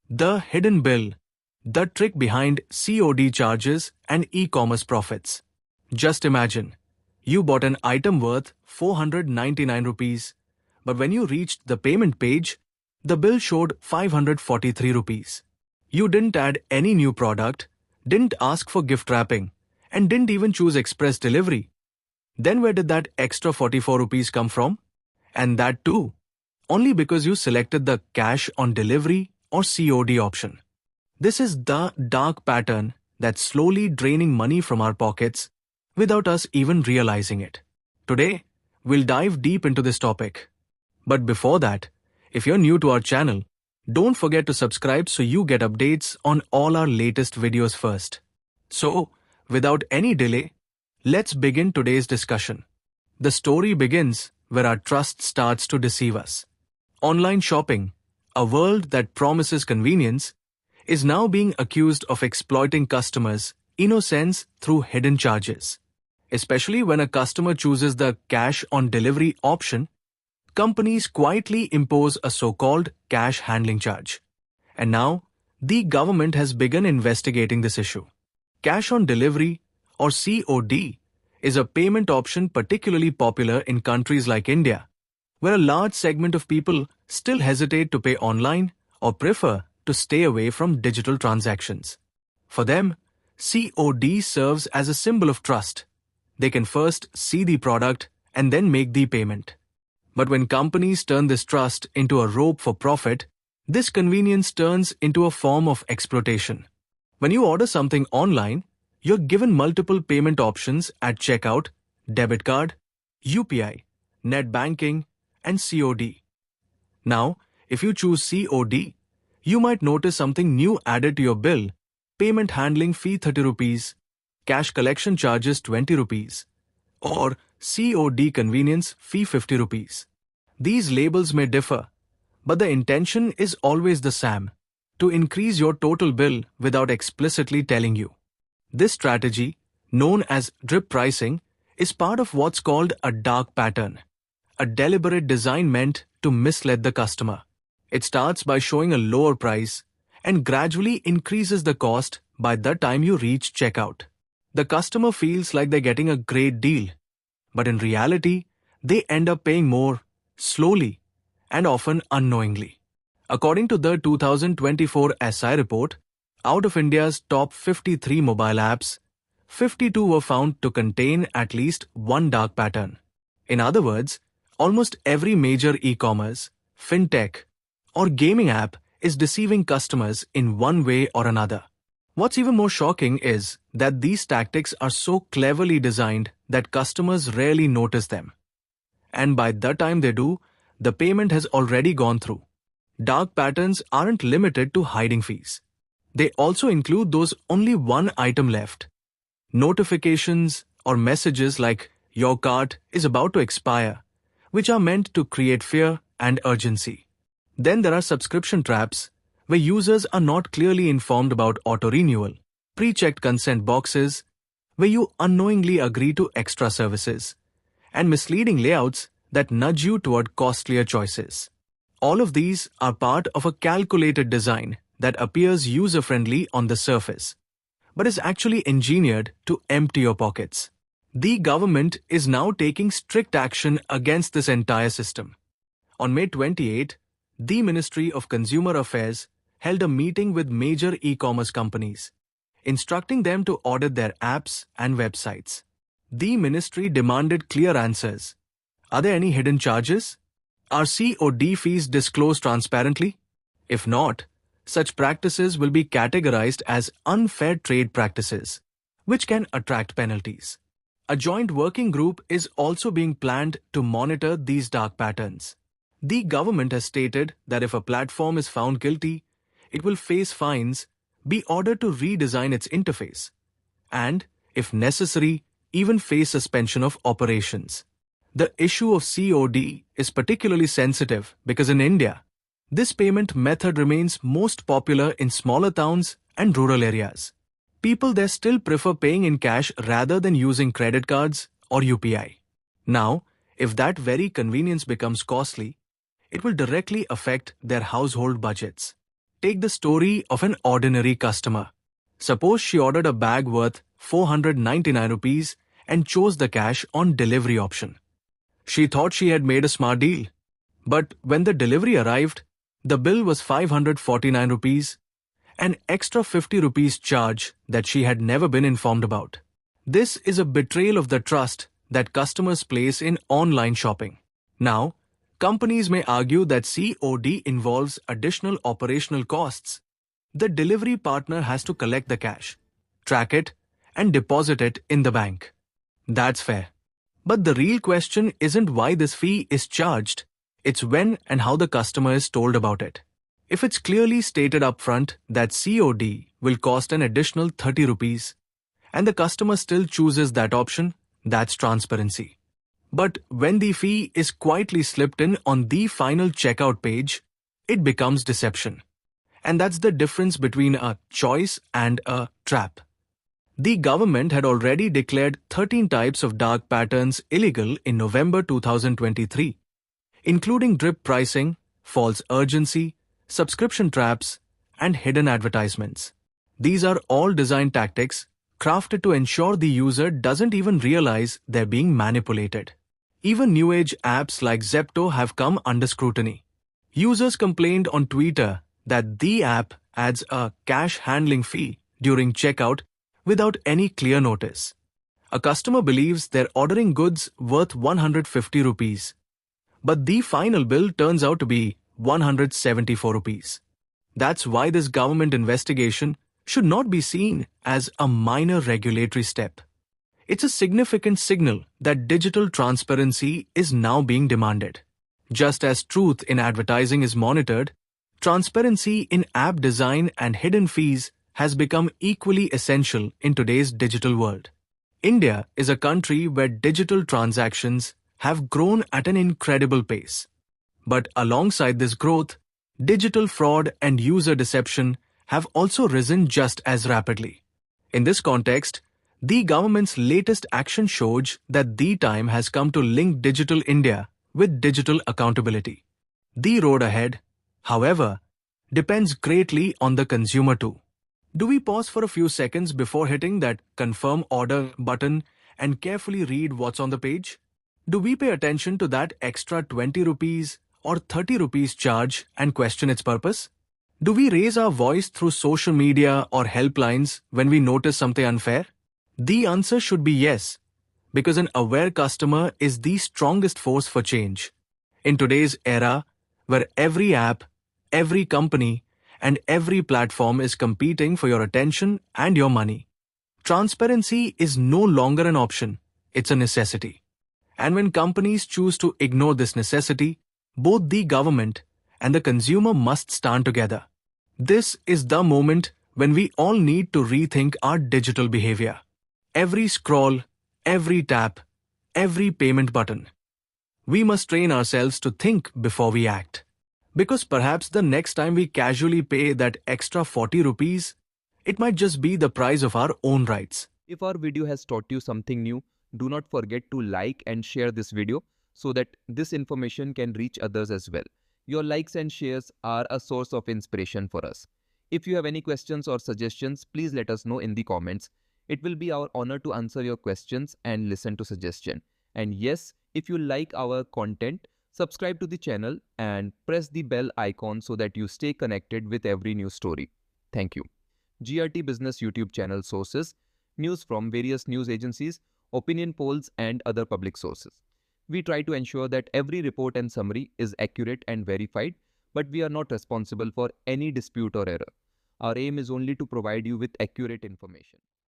The hidden bill, the trick behind COD charges and e-commerce profits. Just imagine, you bought an item worth 499 rupees, but when you reached the payment page, the bill showed 543 rupees. You didn't add any new product, didn't ask for gift wrapping, and didn't even choose express delivery. Then where did that extra 44 rupees come from? And that too, only because you selected the cash on delivery or COD option. This is the dark pattern that's slowly draining money from our pockets without us even realizing it. Today, we'll dive deep into this topic. But before that, if you're new to our channel, don't forget to subscribe so you get updates on all our latest videos first. So, without any delay, let's begin today's discussion. The story begins where our trust starts to deceive us. Online shopping, a world that promises convenience, is now being accused of exploiting customers' innocence through hidden charges. Especially when a customer chooses the cash on delivery option, companies quietly impose a so-called cash handling charge. And now, the government has begun investigating this issue. Cash on delivery, or COD, is a payment option particularly popular in countries like India, where a large segment of people still hesitate to pay online or prefer to stay away from digital transactions. For them, COD serves as a symbol of trust. They can first see the product and then make the payment. But when companies turn this trust into a rope for profit, this convenience turns into a form of exploitation. When you order something online, you're given multiple payment options at checkout: debit card, UPI, net banking, and COD. Now, if you choose COD, you might notice something new added to your bill: payment handling fee 30 rupees, cash collection charges 20 rupees, or COD convenience fee 50 rupees. These labels may differ, but the intention is always the same: to increase your total bill without explicitly telling you. This strategy, known as drip pricing, is part of what's called a dark pattern, a deliberate design meant to mislead the customer. It starts by showing a lower price and gradually increases the cost by the time you reach checkout. The customer feels like they're getting a great deal, but in reality, they end up paying more, slowly, and often unknowingly. According to the 2024 asci report, out of India's top 53 mobile apps, 52 were found to contain at least one dark pattern. In other words, almost every major e-commerce, fintech, or gaming app is deceiving customers in one way or another. What's even more shocking is that these tactics are so cleverly designed that customers rarely notice them. And by the time they do, the payment has already gone through. Dark patterns aren't limited to hiding fees. They also include those only one item left. Notifications or messages like "your cart is about to expire," which are meant to create fear and urgency. Then there are subscription traps, where users are not clearly informed about auto-renewal, pre-checked consent boxes, where you unknowingly agree to extra services, and misleading layouts that nudge you toward costlier choices. All of these are part of a calculated design that appears user-friendly on the surface, but is actually engineered to empty your pockets. The government is now taking strict action against this entire system. On May 28, the Ministry of Consumer Affairs held a meeting with major e-commerce companies, instructing them to audit their apps and websites. The ministry demanded clear answers. Are there any hidden charges? Are COD fees disclosed transparently? If not, such practices will be categorized as unfair trade practices, which can attract penalties. A joint working group is also being planned to monitor these dark patterns. The government has stated that if a platform is found guilty, it will face fines, be ordered to redesign its interface, and, if necessary, even face suspension of operations. The issue of COD is particularly sensitive because in India, this payment method remains most popular in smaller towns and rural areas. People there still prefer paying in cash rather than using credit cards or UPI. Now, if that very convenience becomes costly, it will directly affect their household budgets. take the story of an ordinary customer. Suppose she ordered a bag worth 499 rupees and chose the cash on delivery option. She thought she had made a smart deal. But when the delivery arrived, the bill was 549 rupees, an extra 50 rupees charge that she had never been informed about. This is a betrayal of the trust that customers place in online shopping. Now, companies may argue that COD involves additional operational costs. The delivery partner has to collect the cash, track it, and deposit it in the bank. That's fair. But the real question isn't why this fee is charged, it's when and how the customer is told about it. If it's clearly stated upfront that COD will cost an additional 30 rupees, and the customer still chooses that option, that's transparency. But when the fee is quietly slipped in on the final checkout page, it becomes deception. And that's the difference between a choice and a trap. The government had already declared 13 types of dark patterns illegal in November 2023, including drip pricing, false urgency, subscription traps, and hidden advertisements. These are all design tactics crafted to ensure the user doesn't even realize they're being manipulated. Even new age apps like Zepto have come under scrutiny. Users complained on Twitter that the app adds a cash handling fee during checkout without any clear notice. A customer believes they're ordering goods worth 150 rupees, but the final bill turns out to be 174 rupees. That's why this government investigation should not be seen as a minor regulatory step. It's a significant signal that digital transparency is now being demanded. Just as truth in advertising is monitored, transparency in app design and hidden fees has become equally essential in today's digital world. India is a country where digital transactions have grown at an incredible pace. But alongside this growth, digital fraud and user deception have also risen just as rapidly. In this context, the government's latest action shows that the time has come to link Digital India with digital accountability. The road ahead, however, depends greatly on the consumer too. Do we pause for a few seconds before hitting that confirm order button and carefully read what's on the page? Do we pay attention to that extra 20 rupees or 30 rupees charge and question its purpose? Do we raise our voice through social media or helplines when we notice something unfair? The answer should be yes, because an aware customer is the strongest force for change. In today's era, where every app, every company, and every platform is competing for your attention and your money, transparency is no longer an option, it's a necessity. And when companies choose to ignore this necessity, both the government and the consumer must stand together. This is the moment when we all need to rethink our digital behavior. Every scroll, every tap, every payment button. We must train ourselves to think before we act. Because perhaps the next time we casually pay that extra 40 rupees, it might just be the price of our own rights. If our video has taught you something new, do not forget to like and share this video so that this information can reach others as well. Your likes and shares are a source of inspiration for us. If you have any questions or suggestions, please let us know in the comments. It will be our honor to answer your questions and listen to suggestions. And yes, if you like our content, subscribe to the channel and press the bell icon so that you stay connected with every new story. Thank you. GRT Business YouTube channel sources, news from various news agencies, opinion polls and other public sources. We try to ensure that every report and summary is accurate and verified, but we are not responsible for any dispute or error. Our aim is only to provide you with accurate information.